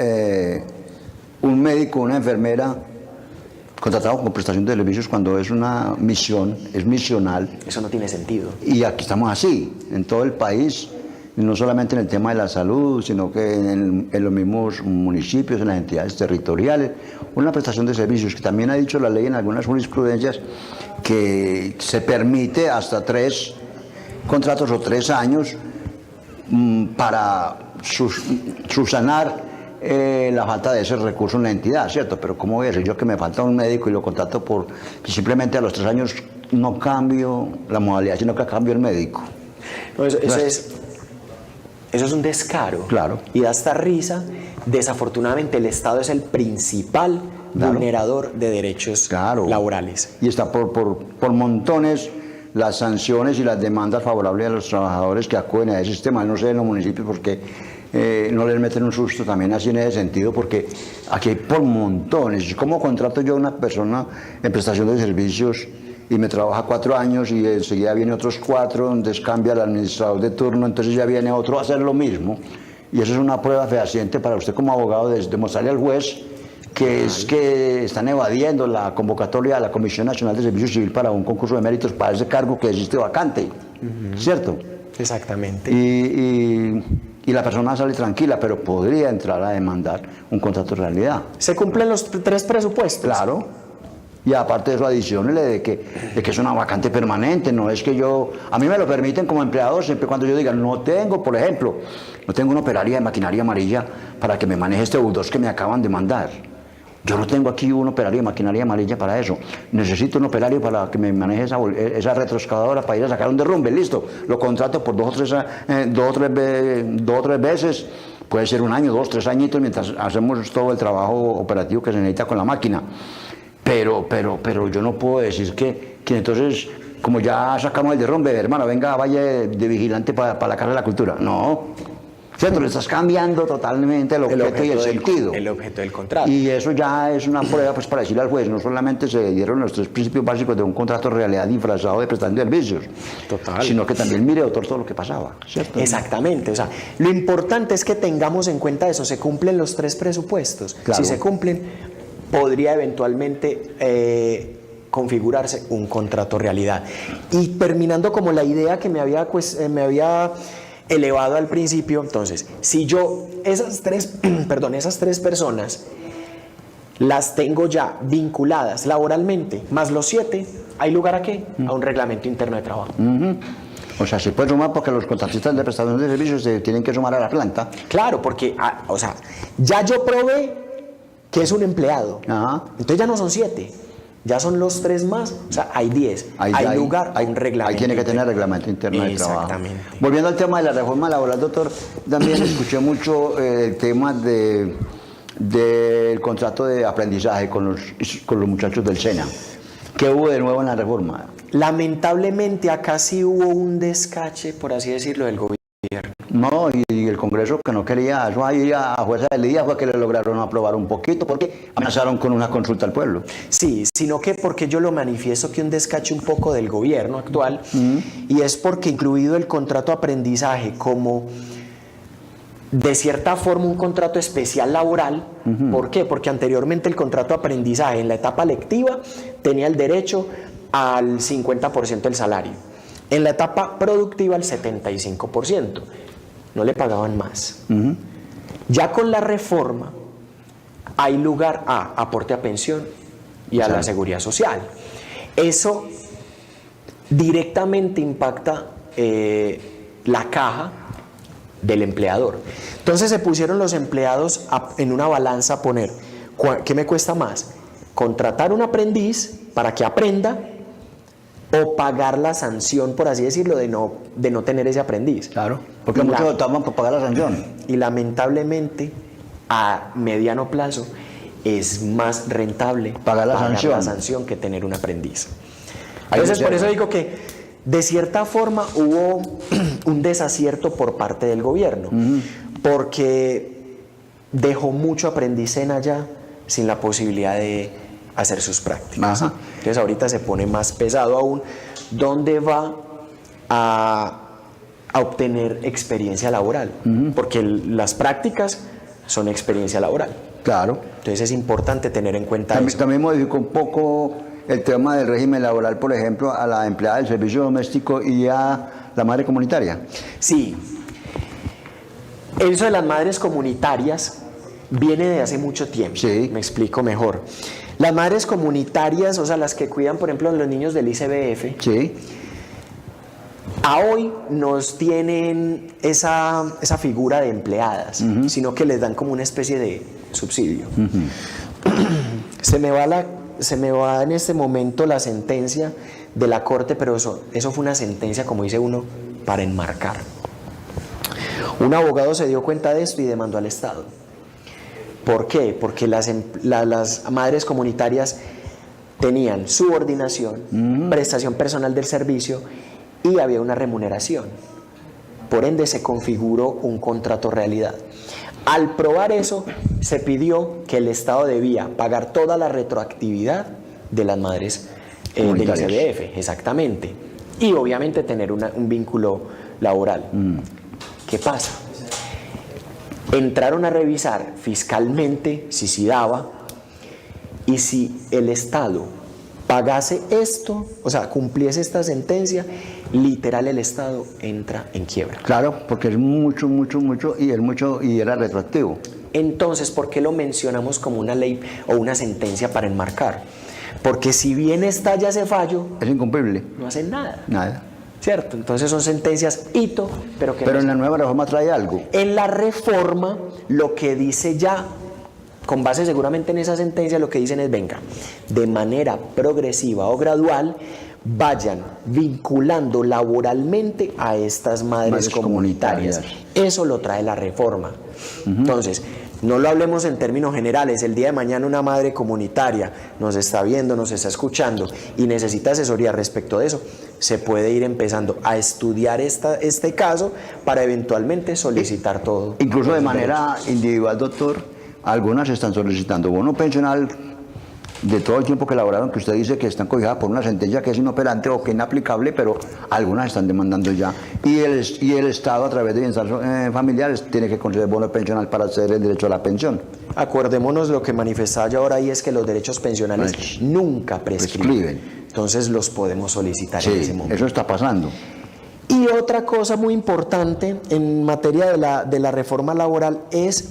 un médico, una enfermera contratado con prestación de servicios cuando es una misión, es misional? Eso no tiene sentido. Y aquí estamos así, en todo el país, no solamente en el tema de la salud, sino que en los mismos municipios, en las entidades territoriales, una prestación de servicios, que también ha dicho la ley en algunas jurisprudencias que se permite hasta 3 contratos o 3 años para subsanar la falta de ese recurso en la entidad, ¿cierto? Pero ¿cómo voy a decir yo que me falta un médico y lo contrato por que simplemente a los 3 años no cambio la modalidad, sino que cambio el médico? No, eso es un descaro. Claro. Y da hasta risa. Desafortunadamente el Estado es el principal vulnerador de derechos laborales. Y está por montones las sanciones y las demandas favorables a los trabajadores que acuden a ese sistema. No sé en los municipios porque no les meten un susto también así en ese sentido, porque aquí hay por montones. ¿Cómo contrato yo a una persona en prestación de servicios y me trabaja 4 años y enseguida viene otros 4, entonces cambia el administrador de turno, entonces ya viene otro a hacer lo mismo? Y eso es una prueba fehaciente para usted como abogado de demostrarle al juez que es que están evadiendo la convocatoria a la Comisión Nacional de Servicio Civil para un concurso de méritos para ese cargo que existe vacante, ¿cierto? Exactamente. Y la persona sale tranquila, pero podría entrar a demandar un contrato de realidad. ¿Se cumplen los 3 presupuestos? Claro. Y aparte de eso, adiciónele de que es una vacante permanente, no es que a mí me lo permiten como empleador siempre cuando yo diga, no tengo, por ejemplo, no tengo una operaria de maquinaria amarilla para que me maneje este U2 que me acaban de mandar. Yo no tengo aquí un operario de maquinaria amarilla para eso. Necesito un operario para que me maneje esa retroexcavadora para ir a sacar un derrumbe. Listo, lo contrato por 2 o 3 veces. Puede ser 1 año, 2, 3 añitos mientras hacemos todo el trabajo operativo que se necesita con la máquina. Pero yo no puedo decir que entonces, como ya sacamos el derrumbe, hermano, venga, vaya de vigilante para la Casa de la Cultura. No. ¿Cierto? Le estás cambiando totalmente el objeto y el sentido. El objeto del contrato. Y eso ya es una prueba pues, para decirle al juez, no solamente se dieron los 3 principios básicos de un contrato de realidad disfrazado de prestación de servicios, sino que también mire, doctor, todo lo que pasaba, ¿cierto? Exactamente. O sea, lo importante es que tengamos en cuenta eso, se cumplen los 3 presupuestos. Claro. Si se cumplen, podría eventualmente configurarse un contrato realidad. Y terminando como la idea que me había elevado al principio, entonces, si yo esas 3 personas las tengo ya vinculadas laboralmente, más los 7, ¿hay lugar a qué? A un reglamento interno de trabajo. O sea, se puede sumar porque los contratistas de prestación de servicios se tienen que sumar a la planta. Claro, porque, ya yo probé que es un empleado. Ajá. Entonces ya no son 7. Ya son los 3 más, o sea, hay 10. Hay lugar a un reglamento. Ahí tiene que tener reglamento interno de trabajo. Exactamente. Volviendo al tema de la reforma laboral, doctor, también escuché mucho el tema del contrato de aprendizaje con los muchachos del SENA. ¿Qué hubo de nuevo en la reforma? Lamentablemente acá sí hubo un descache, por así decirlo, del gobierno. No, y el Congreso que no quería, eso ahí a fuerza del día fue que le lograron aprobar un poquito, porque amenazaron con una consulta al pueblo. Sí, sino que porque yo lo manifiesto que un descache un poco del gobierno actual, y es porque incluido el contrato de aprendizaje como de cierta forma un contrato especial laboral. ¿Por qué? Porque anteriormente el contrato de aprendizaje en la etapa lectiva tenía el derecho al 50% del salario. En la etapa productiva, el 75%. No le pagaban más. Ya con la reforma, hay lugar a aporte a pensión y a la seguridad social. Eso directamente impacta la caja del empleador. Entonces se pusieron los empleados en una balanza a poner, ¿qué me cuesta más? ¿Contratar un aprendiz para que aprenda o pagar la sanción, por así decirlo, de no tener ese aprendiz? Claro, porque muchos optaban por pagar la sanción. Y lamentablemente, a mediano plazo, es más rentable pagar la sanción que tener un aprendiz. Entonces, por eso digo que de cierta forma hubo un desacierto por parte del gobierno, porque dejó mucho aprendiz en allá sin la posibilidad de hacer sus prácticas. Ajá. Entonces ahorita se pone más pesado aún, ¿dónde va a a obtener experiencia laboral, porque las prácticas son experiencia laboral. Claro. Entonces es importante tener en cuenta eso. También modificó un poco el tema del régimen laboral, por ejemplo, a la empleada del servicio doméstico y a la madre comunitaria. Sí, eso de las madres comunitarias viene de hace mucho tiempo. Sí. Me explico mejor. Las madres comunitarias, o sea, las que cuidan, por ejemplo, los niños del ICBF, Sí. a hoy nos tienen esa figura de empleadas, sino que les dan como una especie de subsidio. Se me va en este momento la sentencia de la Corte, pero eso fue una sentencia, como dice uno, para enmarcar. Un abogado se dio cuenta de esto y demandó al Estado. ¿Por qué? Porque las madres comunitarias tenían subordinación, prestación personal del servicio y había una remuneración. Por ende se configuró un contrato realidad. Al probar eso, se pidió que el Estado debía pagar toda la retroactividad de las madres del ICBF, exactamente. Y obviamente tener un vínculo laboral. ¿Qué pasa? Entraron a revisar fiscalmente si sí daba, y si el Estado pagase esto, o sea, cumpliese esta sentencia, literal el Estado entra en quiebra. Claro, porque es mucho, y era retroactivo. Entonces, ¿por qué lo mencionamos como una ley o una sentencia para enmarcar? Porque si bien estalla ese fallo, Es incumplible. no hacen nada, Nada. ¿cierto? Entonces son sentencias hito, pero que Pero no en la nueva reforma trae algo. En la reforma, lo que dice ya, con base seguramente en esa sentencia, lo que dicen es, venga, de manera progresiva o gradual, vayan vinculando laboralmente a estas madres comunitarias. Eso lo trae la reforma. Entonces, no lo hablemos en términos generales. El día de mañana una madre comunitaria nos está viendo, nos está escuchando y necesita asesoría respecto de eso. Se puede ir empezando a estudiar este caso para eventualmente solicitar todo. Incluso de los manera individual, doctor, algunas están solicitando bono pensional de todo el tiempo que laboraron, que usted dice que están cobijadas por una sentencia que es inoperante o que es inaplicable, pero algunas están demandando ya. Y el Estado, a través de bienestar familiares, tiene que conceder bono pensional para hacer el derecho a la pensión. Acordémonos lo que manifestaba yo ahora, y es que los derechos pensionales nunca prescriben. Entonces los podemos solicitar en ese momento. Eso está pasando. Y otra cosa muy importante en materia de la reforma laboral es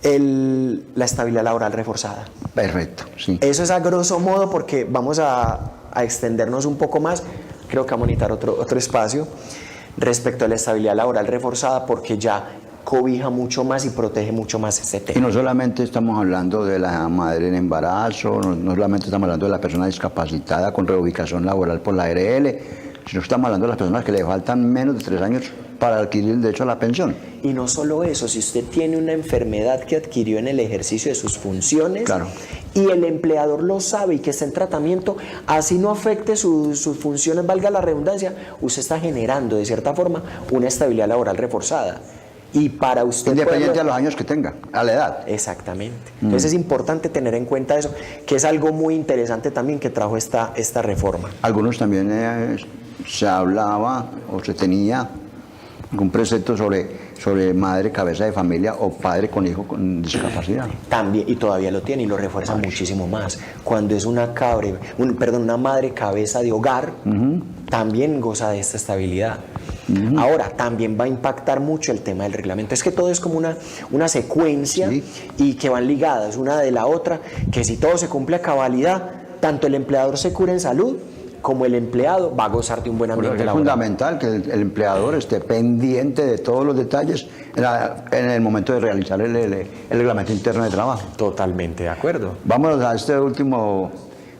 la estabilidad laboral reforzada. Perfecto, sí. Eso es a grosso modo, porque vamos a extendernos un poco más. Creo que vamos a necesitar otro espacio respecto a la estabilidad laboral reforzada, porque ya cobija mucho más y protege mucho más este tema. Y no solamente estamos hablando de la madre en embarazo, no solamente estamos hablando de la persona discapacitada con reubicación laboral por la ARL, sino que estamos hablando de las personas que le faltan menos de 3 años para adquirir el derecho a la pensión. Y no solo eso, si usted tiene una enfermedad que adquirió en el ejercicio de sus funciones, Claro. y el empleador lo sabe y que está en tratamiento, así no afecte sus funciones, valga la redundancia, usted está generando de cierta forma una estabilidad laboral reforzada. Y para usted Independiente de los años que tenga, a la edad. Exactamente. Entonces es importante tener en cuenta eso, que es algo muy interesante también que trajo esta reforma. Algunos también se hablaba o se tenía un precepto sobre madre cabeza de familia o padre con hijo con discapacidad. También, y todavía lo tiene y lo refuerza muchísimo más. Cuando es una madre cabeza de hogar, también goza de esta estabilidad. Ahora, también va a impactar mucho el tema del reglamento. Es que todo es como una secuencia, Sí. y que van ligadas una de la otra, que si todo se cumple a cabalidad, tanto el empleador se cura en salud, como el empleado va a gozar de un buen ambiente Es laboral. fundamental que el empleador esté pendiente de todos los detalles en el momento de realizar el reglamento interno de trabajo. Totalmente de acuerdo. Vámonos a este último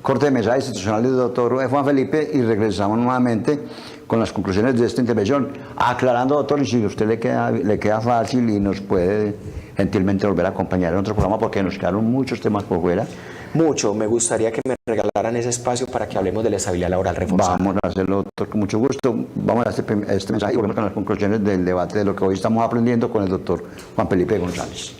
corte de mensaje institucional del doctor Juan Felipe y regresamos nuevamente con las conclusiones de esta intervención, aclarando, doctor, y si a usted le queda fácil y nos puede gentilmente volver a acompañar en otro programa, porque nos quedaron muchos temas por fuera. Mucho. Me gustaría que me regalaran ese espacio para que hablemos de la estabilidad laboral reforzada. Vamos a hacerlo, doctor, con mucho gusto. Vamos a este mensaje y volvemos con las conclusiones del debate de lo que hoy estamos aprendiendo con el doctor Juan Felipe González.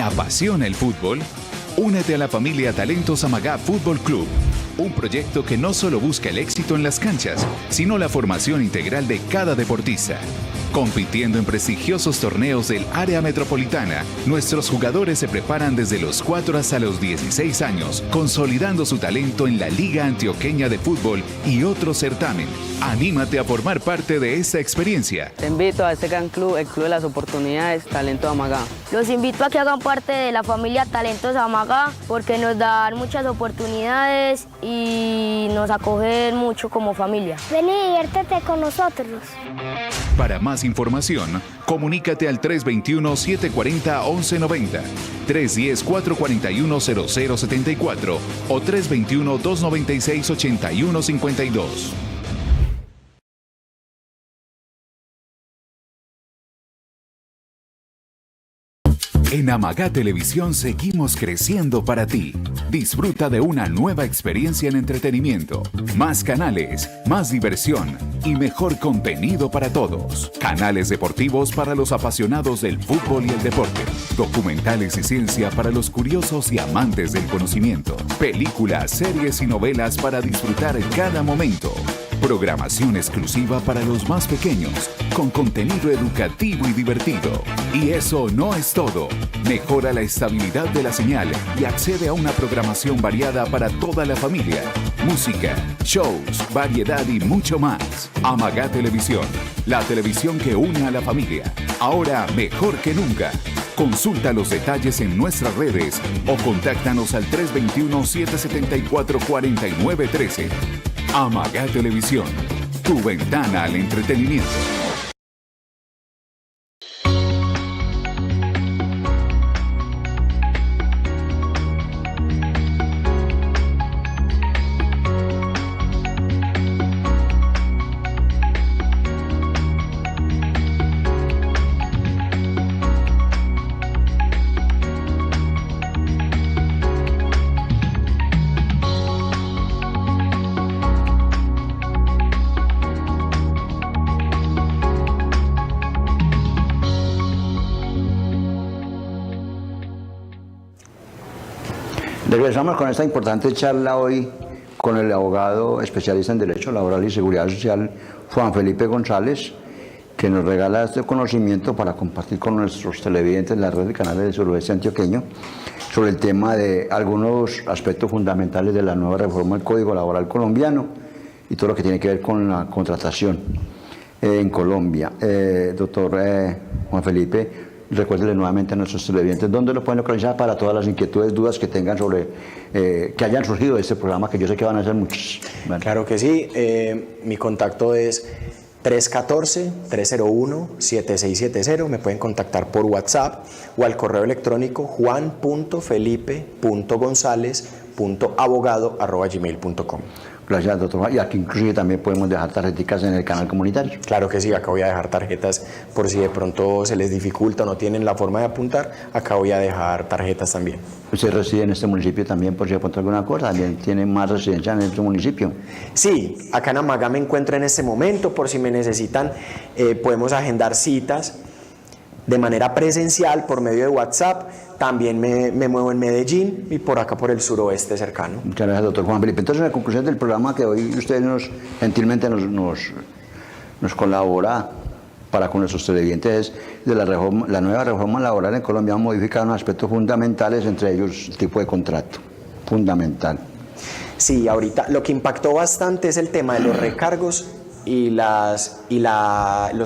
apasiona el fútbol? Únete a la familia Talentos Amagá Fútbol Club, un proyecto que no solo busca el éxito en las canchas, sino la formación integral de cada deportista. Compitiendo en prestigiosos torneos del área metropolitana, nuestros jugadores se preparan desde los 4 hasta los 16 años, consolidando su talento en la Liga Antioqueña de Fútbol y otros certámenes. Anímate a formar parte de esta experiencia. Te invito a este gran club, el Club de las Oportunidades, Talento Amagá. Los invito a que hagan parte de la familia Talentos Amagá porque nos dan muchas oportunidades y nos acogen mucho como familia. Ven y diviértete con nosotros. Para más información, comunícate al 321-740-1190, 310-441-0074 o 321-296-8152. En Amagá Televisión seguimos creciendo para ti. Disfruta de una nueva experiencia en entretenimiento, más canales, más diversión y mejor contenido para todos. Canales deportivos para los apasionados del fútbol y el deporte. Documentales y ciencia para los curiosos y amantes del conocimiento. Películas, series y novelas para disfrutar cada momento. Programación exclusiva para los más pequeños, con contenido educativo y divertido. Y eso no es todo. Mejora la estabilidad de la señal y accede a una programación variada para toda la familia. Música, shows, variedad y mucho más. Amagá Televisión, la televisión que une a la familia. Ahora mejor que nunca. Consulta los detalles en nuestras redes o contáctanos al 321-774-4913. Amagá Televisión, tu ventana al entretenimiento. Regresamos con esta importante charla hoy con el abogado especialista en Derecho Laboral y Seguridad Social, Juan Felipe González, que nos regala este conocimiento para compartir con nuestros televidentes la red de canales del suroeste antioqueño sobre el tema de algunos aspectos fundamentales de la nueva reforma del Código Laboral colombiano y todo lo que tiene que ver con la contratación en Colombia. Doctor Juan Felipe, recuérdenle nuevamente a nuestros televidentes dónde lo pueden localizar para todas las inquietudes, dudas que tengan sobre, que hayan surgido de este programa, que yo sé que van a ser muchos. Bueno. Claro que sí, mi contacto es 314-301-7670, me pueden contactar por WhatsApp o al correo electrónico juan.felipe.gonzalez.abogado@gmail.com. Gracias, doctor. Y aquí inclusive también podemos dejar tarjetas en el canal comunitario. Claro que sí, acá voy a dejar tarjetas por si de pronto se les dificulta o no tienen la forma de apuntar, acá voy a dejar tarjetas también. ¿Usted reside en este municipio también por si de pronto alguna cosa? ¿También tiene más residencia en este municipio? Sí, acá en Amagá me encuentro en este momento, por si me necesitan, podemos agendar citas de manera presencial por medio de WhatsApp. También me muevo en Medellín y por acá por el suroeste cercano. Muchas gracias, doctor Juan Felipe. Entonces, en la conclusión del programa que hoy usted gentilmente nos colabora para con nuestros televidentes de la nueva reforma laboral en Colombia, han modificado unos aspectos fundamentales, entre ellos el tipo de contrato, fundamental. Sí, ahorita lo que impactó bastante es el tema de los recargos y los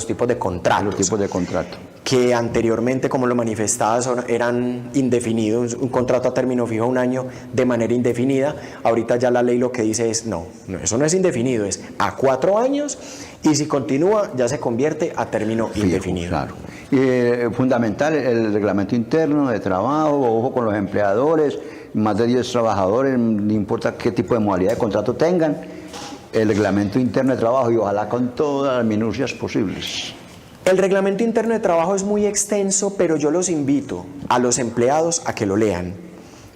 tipos de contratos. Los tipos de contrato. Que anteriormente, como lo manifestaba, eran indefinidos, un contrato a término fijo 1 año de manera indefinida. Ahorita ya la ley lo que dice es, no, eso no es indefinido, es a 4 años y si continúa ya se convierte a término indefinido. Claro. Y fundamental el reglamento interno de trabajo, ojo con los empleadores, más de 10 trabajadores, no importa qué tipo de modalidad de contrato tengan, el reglamento interno de trabajo y ojalá con todas las minucias posibles. El reglamento interno de trabajo es muy extenso, pero yo los invito a los empleados a que lo lean,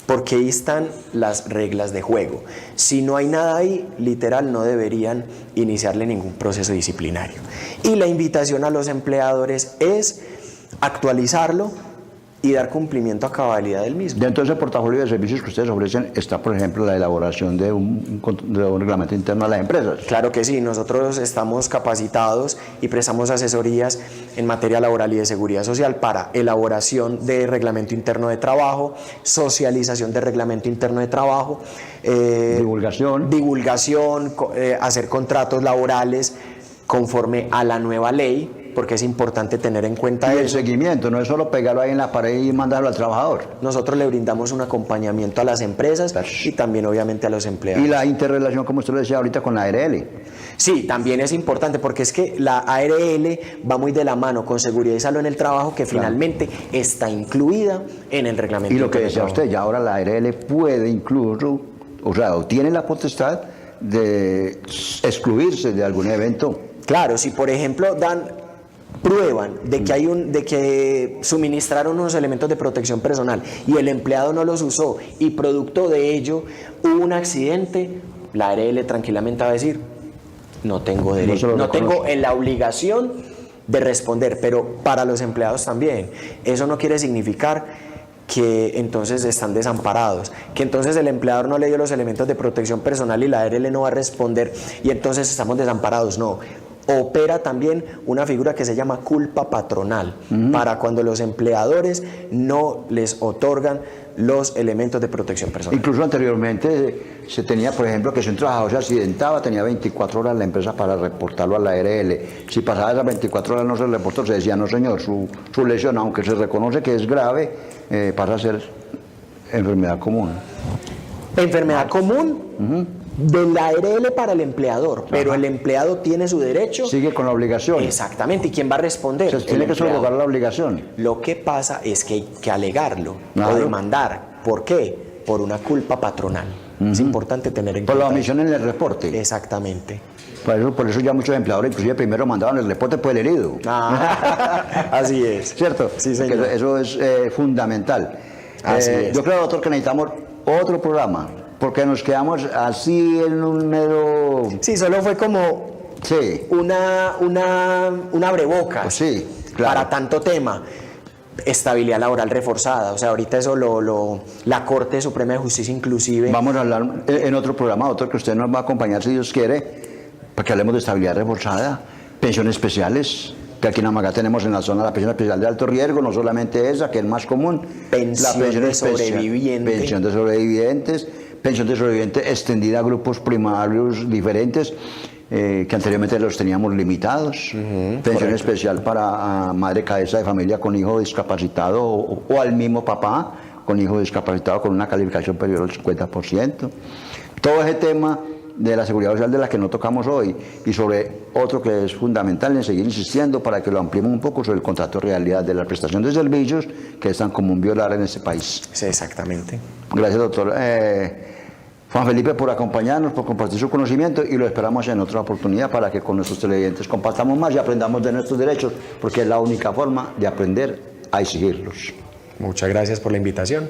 porque ahí están las reglas de juego. Si no hay nada ahí, literal, no deberían iniciarle ningún proceso disciplinario. Y la invitación a los empleadores es actualizarlo y dar cumplimiento a cabalidad del mismo. Dentro de ese portafolio de servicios que ustedes ofrecen está, por ejemplo, la elaboración de un reglamento interno a las empresas. Claro que sí, nosotros estamos capacitados y prestamos asesorías en materia laboral y de seguridad social para elaboración de reglamento interno de trabajo, socialización de reglamento interno de trabajo, divulgación, hacer contratos laborales conforme a la nueva ley, porque es importante tener en cuenta Y el eso. seguimiento, no es solo pegarlo ahí en la pared y mandarlo al trabajador. Nosotros le brindamos un acompañamiento a las empresas y también obviamente a los empleados. Y la interrelación, como usted lo decía ahorita, con la ARL. Sí, también es importante porque es que la ARL va muy de la mano con seguridad y salud en el trabajo, que finalmente está incluida en el reglamento. Y lo que de decía trabajo. usted, ya ahora la ARL puede incluso, o sea, o tiene la potestad de excluirse de algún evento. Claro, si por ejemplo prueban de que de que suministraron unos elementos de protección personal y el empleado no los usó y producto de ello hubo un accidente, la ARL tranquilamente va a decir: no tengo derecho, no tengo la obligación de responder, pero para los empleados también. Eso no quiere significar que entonces están desamparados, que entonces el empleador no le dio los elementos de protección personal y la ARL no va a responder y entonces estamos desamparados. No, opera también una figura que se llama culpa patronal, para cuando los empleadores no les otorgan los elementos de protección personal. Incluso anteriormente se tenía, por ejemplo, que si un trabajador se accidentaba, tenía 24 horas la empresa para reportarlo a la ARL. Si pasaba esas 24 horas no se reportó, se decía: no señor, su lesión, aunque se reconoce que es grave, pasa a ser enfermedad común. Enfermedad común de la ARL para el empleador, pero el empleado tiene su derecho. Sigue con la obligación. Exactamente, ¿y quién va a responder? Se tiene que subrogar la obligación. Lo que pasa es que hay que alegarlo Claro. o demandar. ¿Por qué? Por una culpa patronal. Es importante tener en Por cuenta. la omisión en el reporte. Exactamente. Por eso ya muchos empleadores, inclusive primero mandaban el reporte por el herido. Así es. ¿Cierto? Sí, señor. Porque eso es fundamental. Así es. Yo creo, doctor, que necesitamos otro programa, porque nos quedamos así en un mero... Sí, solo fue como Sí, una abrebocas pues sí, claro. para tanto tema. Estabilidad laboral reforzada, o sea, ahorita eso la Corte Suprema de Justicia inclusive. Vamos a hablar en otro programa, doctor, que usted nos va a acompañar, si Dios quiere, para que hablemos de estabilidad reforzada, pensiones especiales, que aquí en Amagá tenemos en la zona la pensión especial de alto riesgo, no solamente esa, que es más común, Pensión de sobreviviente. pensión de sobrevivientes, pensión de sobreviviente extendida a grupos primarios diferentes, que anteriormente los teníamos limitados, pensión especial para madre cabeza de familia con hijo discapacitado o al mismo papá con hijo discapacitado con una calificación superior al 50%. Todo ese tema de la seguridad social de la que no tocamos hoy y sobre otro que es fundamental en seguir insistiendo para que lo ampliemos un poco sobre el contrato de realidad de la prestación de servicios que es tan común violar en este país. Sí, exactamente. Gracias, doctor. Juan Felipe, por acompañarnos, por compartir su conocimiento y lo esperamos en otra oportunidad para que con nuestros televidentes compartamos más y aprendamos de nuestros derechos, porque es la única forma de aprender a exigirlos. Muchas gracias por la invitación.